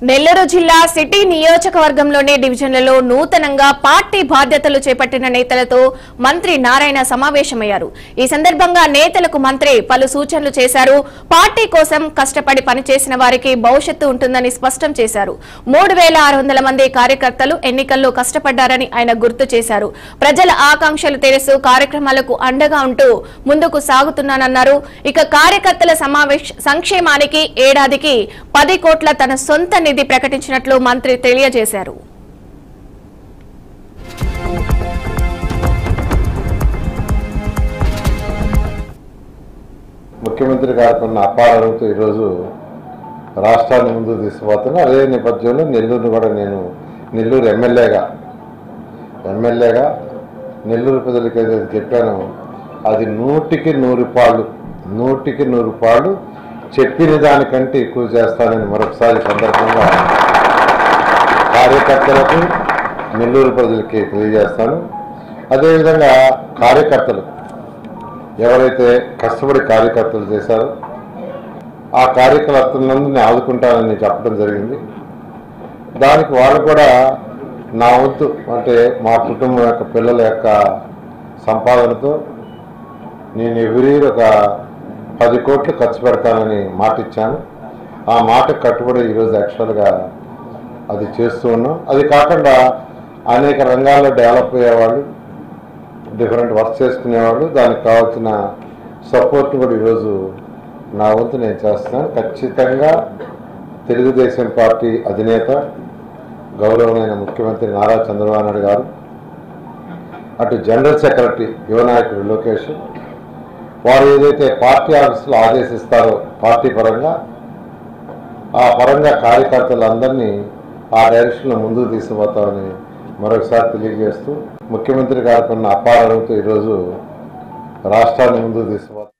నెల్లూరు జిల్లా సిటీ నియోజకవర్గంలోని డివిజన్లలో నూతనంగా పార్టీ బాధ్యతలు చేపట్టిన నేతలతో మంత్రి నారాయణ సమావేశమయ్యారు. ఈ సందర్భంగా నేతలకు మంత్రి పలు సూచనలు చేశారు. పార్టీ కోసం కష్టపడి పనిచేసిన వారికి భవిష్యత్తు ఉంటుందని స్పష్టం చేశారు. 3600 మంది కార్యకర్తలు ఎన్నికల్లో కష్టపడ్డారని ఆయన గుర్తు చేశారు. ప్రజల ఆకాంక్షలు తెలుసు, కార్యక్రమాలకు అండగా ఉంటూ ముందుకు సాగుతున్నానన్నారు. ఇక కార్యకర్తల సంక్షేమానికి ఏడాదికి 10 కోట్ల తన సొంత నిధి ప్రకటించినట్లు మంత్రి తెలియజేశారు. ముఖ్యమంత్రి గారికి ఉన్న అపారతతో ఈరోజు రాష్ట్రాన్ని ముందుకు తీసుకుపోతున్నా. అదే నేపథ్యంలో నెల్లూరును కూడా నేను నెల్లూరు ఎమ్మెల్యేగా నెల్లూరు ప్రజలకు ఏదైతే చెప్పానో అది 100కి 100 పాళ్ళు చెప్పిన దానికంటే ఎక్కువ చేస్తానని మరొకసారి సందర్భంగా కార్యకర్తలకు నెల్లూరు ప్రజలకి తెలియజేస్తాను. అదేవిధంగా కార్యకర్తలు ఎవరైతే కష్టపడి కార్యకర్తలు చేశారో ఆ కార్యకర్తలందరినీ ఆదుకుంటానని చెప్పడం జరిగింది. దానికి వాళ్ళు కూడా నా వంతు అంటే మా కుటుంబం యొక్క పిల్లల యొక్క సంపాదనతో నేను ఎవ్రీ ఇయర్ ఒక 10 కోట్లు ఖర్చు పెడతానని మాట ఇచ్చాను. ఆ మాటకు కట్టుబడి ఈరోజు యాక్చువల్గా అది చేస్తూ ఉన్నాం. అది కాకుండా అనేక రంగాల్లో డెవలప్ అయ్యేవాళ్ళు, డిఫరెంట్ వర్క్ చేసుకునేవాళ్ళు, దానికి కావాల్సిన సపోర్ట్ కూడా ఈరోజు నా వంతు నేను చేస్తున్నాను. ఖచ్చితంగా తెలుగుదేశం పార్టీ అధినేత గౌరవమైన ముఖ్యమంత్రి నారా చంద్రబాబు నాయుడు గారు, అటు జనరల్ సెక్రటరీ యువనాయకుడు లోకేష్ వారు ఏదైతే పార్టీ ఆఫీసులో ఆదేశిస్తారో పార్టీ పరంగా ఆ పరంగా కార్యకర్తలందరినీ ఆ డైరెక్షన్లో ముందుకు తీసుకుపోతామని మరొకసారి తెలియజేస్తూ ముఖ్యమంత్రి గారికి ఉన్న అపారతతో ఈరోజు రాష్ట్రాన్ని ముందుకు తీసుకుపోతాం.